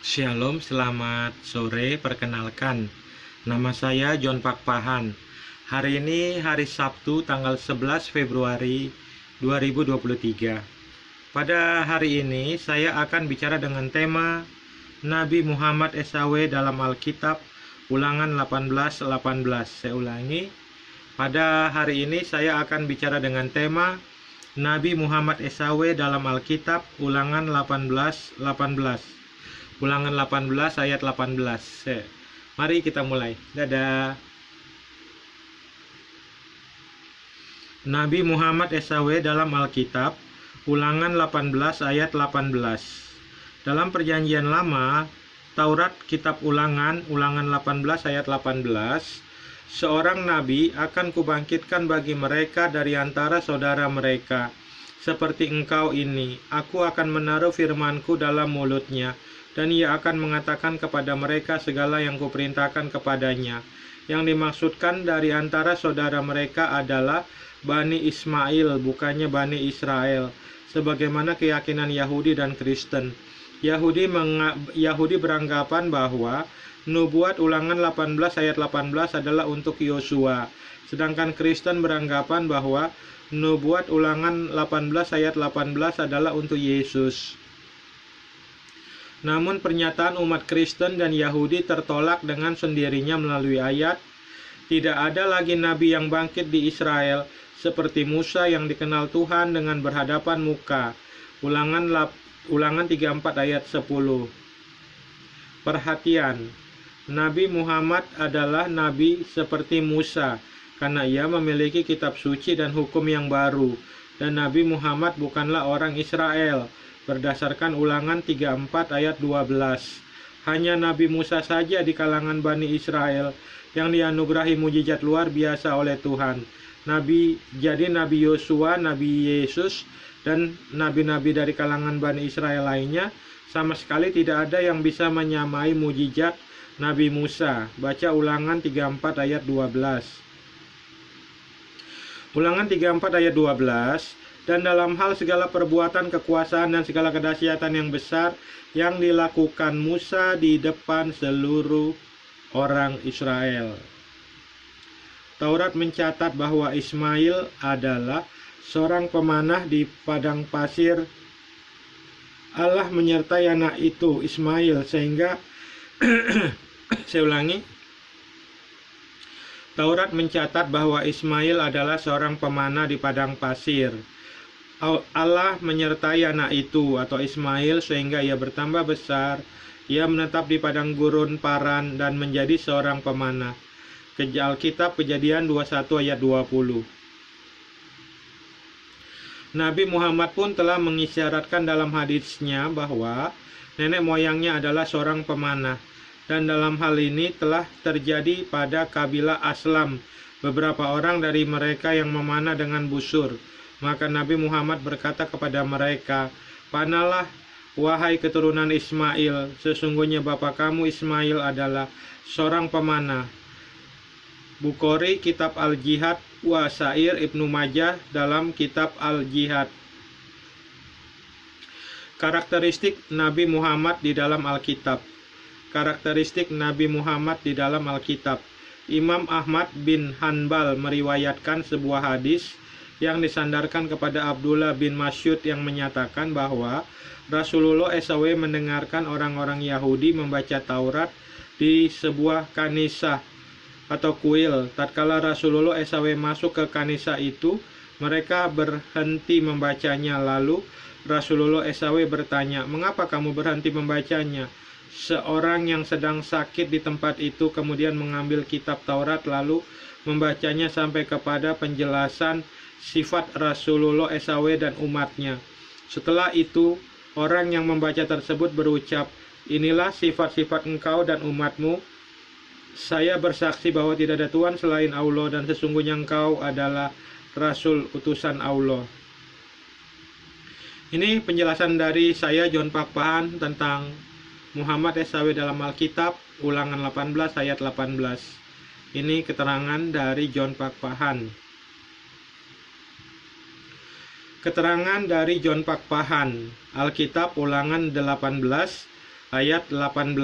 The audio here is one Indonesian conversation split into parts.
Shalom, selamat sore. Perkenalkan, nama saya John Pakpahan. Hari ini hari Sabtu tanggal 11 Februari 2023. Pada hari ini saya akan bicara dengan tema Nabi Muhammad SAW dalam Alkitab Ulangan 18:18. Saya ulangi. Pada hari ini saya akan bicara dengan tema Nabi Muhammad SAW dalam Alkitab Ulangan 18:18. Ulangan 18 ayat 18. Mari kita mulai. Dadah. Nabi Muhammad SAW dalam Alkitab Ulangan 18 ayat 18. Dalam perjanjian lama, Taurat kitab Ulangan 18 ayat 18, seorang nabi akan kubangkitkan bagi mereka dari antara saudara mereka, seperti engkau ini. Aku akan menaruh firmanku dalam mulutnya, dan ia akan mengatakan kepada mereka segala yang kuperintahkan kepadanya. Yang dimaksudkan dari antara saudara mereka adalah Bani Ismail, bukannya Bani Israel, sebagaimana keyakinan Yahudi dan Kristen. Yahudi beranggapan bahwa nubuat Ulangan 18 ayat 18 adalah untuk Yosua, sedangkan Kristen beranggapan bahwa nubuat Ulangan 18 ayat 18 adalah untuk Yesus. Namun pernyataan umat Kristen dan Yahudi tertolak dengan sendirinya melalui ayat, tidak ada lagi nabi yang bangkit di Israel seperti Musa yang dikenal Tuhan dengan berhadapan muka. Ulangan 34 ayat 10. Perhatian, Nabi Muhammad adalah nabi seperti Musa karena ia memiliki kitab suci dan hukum yang baru, dan Nabi Muhammad bukanlah orang Israel. Berdasarkan Ulangan 34 ayat 12, hanya Nabi Musa saja di kalangan Bani Israel yang dianugerahi mujizat luar biasa oleh Tuhan. Jadi Nabi Yosua, Nabi Yesus, dan nabi-nabi dari kalangan Bani Israel lainnya sama sekali tidak ada yang bisa menyamai mujizat Nabi Musa. Baca Ulangan 34 ayat 12. Ulangan 34 ayat 12. Dan dalam hal segala perbuatan kekuasaan dan segala kedahsyatan yang besar yang dilakukan Musa di depan seluruh orang Israel. Taurat mencatat bahwa Ismail adalah seorang pemanah di padang pasir. Allah menyertai anak itu, Ismail, sehingga saya ulangi. Taurat mencatat bahwa Ismail adalah seorang pemanah di padang pasir. Allah menyertai anak itu atau Ismail sehingga ia bertambah besar. Ia menetap di padang gurun Paran dan menjadi seorang pemanah. Alkitab Kejadian 21 ayat 20. Nabi Muhammad pun telah mengisyaratkan dalam hadisnya bahwa nenek moyangnya adalah seorang pemanah. Dan dalam hal ini telah terjadi pada kabilah Aslam, beberapa orang dari mereka yang memanah dengan busur. Maka Nabi Muhammad berkata kepada mereka, "Panahlah, wahai keturunan Ismail, sesungguhnya bapa kamu Ismail adalah seorang pemanah." Bukhari Kitab Al-Jihad, Wasair Ibnu Majah dalam Kitab Al-Jihad. Karakteristik Nabi Muhammad di dalam Alkitab. Karakteristik Nabi Muhammad di dalam Alkitab. Imam Ahmad bin Hanbal meriwayatkan sebuah hadis yang disandarkan kepada Abdullah bin Mas'ud yang menyatakan bahwa Rasulullah SAW mendengarkan orang-orang Yahudi membaca Taurat di sebuah kanisah atau kuil. Tatkala Rasulullah SAW masuk ke kanisah itu, mereka berhenti membacanya. Lalu Rasulullah SAW bertanya, "Mengapa kamu berhenti membacanya?" Seorang yang sedang sakit di tempat itu kemudian mengambil kitab Taurat lalu membacanya sampai kepada penjelasan sifat Rasulullah SAW dan umatnya. Setelah itu, orang yang membaca tersebut berucap, "Inilah sifat-sifat engkau dan umatmu. Saya bersaksi bahwa tidak ada Tuhan selain Allah dan sesungguhnya engkau adalah Rasul utusan Allah." Ini penjelasan dari saya John Pakpahan tentang Muhammad SAW dalam Alkitab Ulangan 18 ayat 18. Ini keterangan dari John Pakpahan. Keterangan dari John Pakpahan, Alkitab Ulangan 18 ayat 18.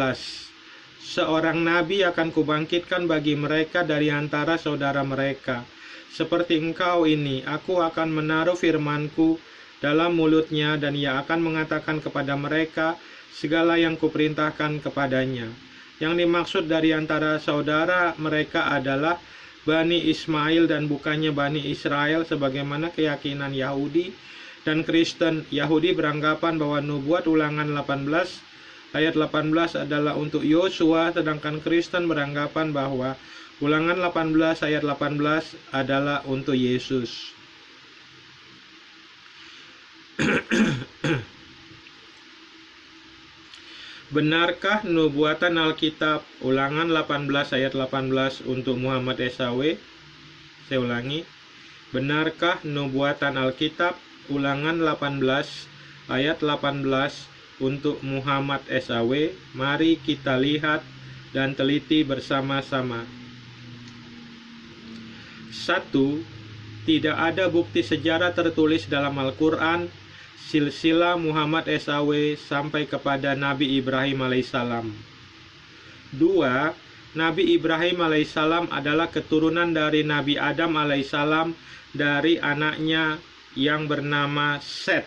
Seorang nabi akan kubangkitkan bagi mereka dari antara saudara mereka. Seperti engkau ini, aku akan menaruh firmanku dalam mulutnya, dan ia akan mengatakan kepada mereka segala yang kuperintahkan kepadanya. Yang dimaksud dari antara saudara mereka adalah Bani Ismail dan bukannya Bani Israel, sebagaimana keyakinan Yahudi dan Kristen. Yahudi beranggapan bahwa nubuat Ulangan 18 ayat 18 adalah untuk Yosua, sedangkan Kristen beranggapan bahwa Ulangan 18 ayat 18 adalah untuk Yesus. Benarkah nubuatan Alkitab Ulangan 18 ayat 18 untuk Muhammad SAW? Saya ulangi. Benarkah nubuatan Alkitab Ulangan 18 ayat 18 untuk Muhammad SAW? Mari kita lihat dan teliti bersama-sama. 1. Tidak ada bukti sejarah tertulis dalam Al-Quran silsilah Muhammad SAW sampai kepada Nabi Ibrahim alaihissalam. 2. Nabi Ibrahim alaihissalam adalah keturunan dari Nabi Adam alaihissalam dari anaknya yang bernama Set.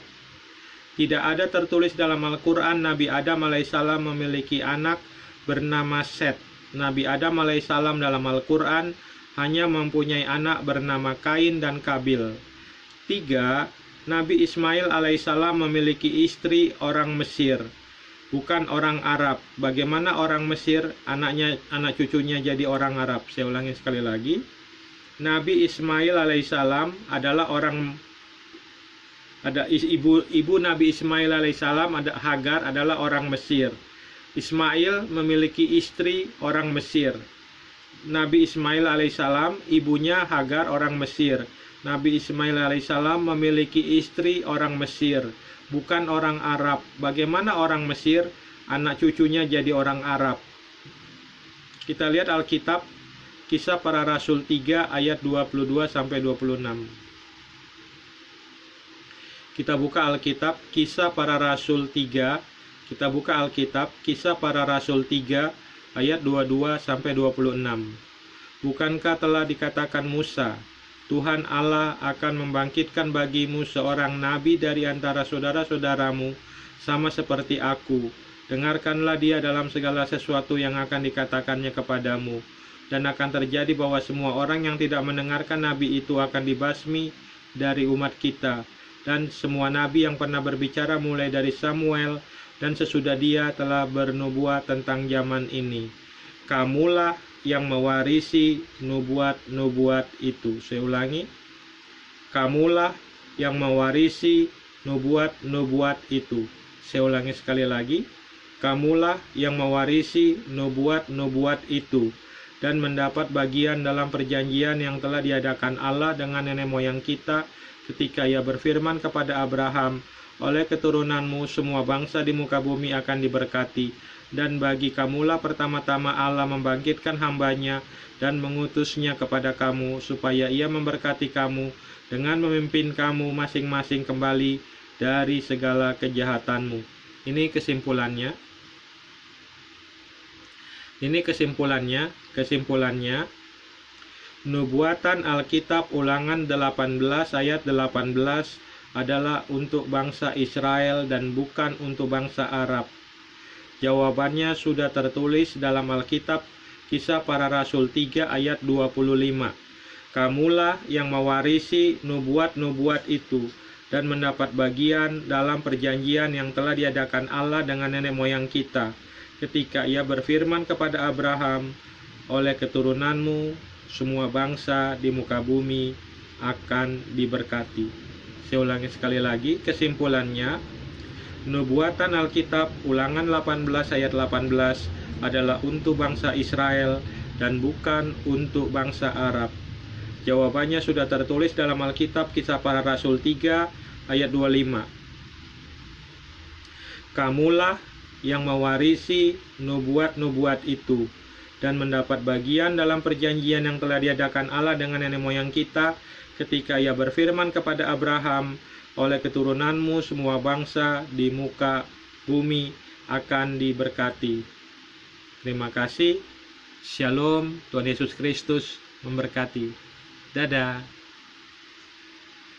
Tidak ada tertulis dalam Al-Quran Nabi Adam alaihissalam memiliki anak bernama Set. Nabi Adam alaihissalam dalam Al-Quran hanya mempunyai anak bernama Kain dan Kabil. 3. Nabi Ismail alaihissalam memiliki istri orang Mesir, bukan orang Arab. Bagaimana orang Mesir anak cucunya jadi orang Arab? Saya ulangi sekali lagi. Nabi Ismail alaihissalam adalah ibu Nabi Ismail alaihissalam, Hagar, adalah orang Mesir. Ismail memiliki istri orang Mesir. Nabi Ismail alaihissalam, ibunya Hagar, orang Mesir. Nabi Ismail alaihissalam memiliki istri orang Mesir, bukan orang Arab. Bagaimana orang Mesir anak cucunya jadi orang Arab? Kita lihat Alkitab Kisah Para Rasul 3 ayat 22 sampai 26. Kita buka Alkitab Kisah Para Rasul 3. Kita buka Alkitab Kisah Para Rasul 3 ayat 22 sampai 26. Bukankah telah dikatakan Musa, Tuhan Allah akan membangkitkan bagimu seorang nabi dari antara saudara-saudaramu, sama seperti aku. Dengarkanlah dia dalam segala sesuatu yang akan dikatakannya kepadamu. Dan akan terjadi bahwa semua orang yang tidak mendengarkan nabi itu akan dibasmi dari umat kita. Dan semua nabi yang pernah berbicara mulai dari Samuel dan sesudah dia telah bernubuat tentang zaman ini. Kamulah yang mewarisi nubuat-nubuat itu. Saya ulangi. Kamulah yang mewarisi nubuat-nubuat itu. Saya ulangi sekali lagi. Kamulah yang mewarisi nubuat-nubuat itu dan mendapat bagian dalam perjanjian yang telah diadakan Allah dengan nenek moyang kita ketika ia berfirman kepada Abraham, oleh keturunanmu semua bangsa di muka bumi akan diberkati. Dan bagi kamulah pertama-tama Allah membangkitkan hambanya dan mengutusnya kepada kamu, supaya ia memberkati kamu dengan memimpin kamu masing-masing kembali dari segala kejahatanmu. Ini kesimpulannya. Kesimpulannya, nubuatan Alkitab Ulangan 18 ayat 18 adalah untuk bangsa Israel dan bukan untuk bangsa Arab. Jawabannya sudah tertulis dalam Alkitab Kisah Para Rasul 3 ayat 25. Kamulah yang mewarisi nubuat-nubuat itu dan mendapat bagian dalam perjanjian yang telah diadakan Allah dengan nenek moyang kita, ketika ia berfirman kepada Abraham, oleh keturunanmu semua bangsa di muka bumi akan diberkati. Saya ulangi sekali lagi, kesimpulannya, nubuatan Alkitab Ulangan 18 ayat 18 adalah untuk bangsa Israel dan bukan untuk bangsa Arab. Jawabannya sudah tertulis dalam Alkitab Kisah Para Rasul 3 ayat 25. Kamulah yang mewarisi nubuat-nubuat itu dan mendapat bagian dalam perjanjian yang telah diadakan Allah dengan nenek moyang kita ketika ia berfirman kepada Abraham, oleh keturunanmu semua bangsa di muka bumi akan diberkati. Terima kasih. Shalom. Tuhan Yesus Kristus memberkati. Dadah.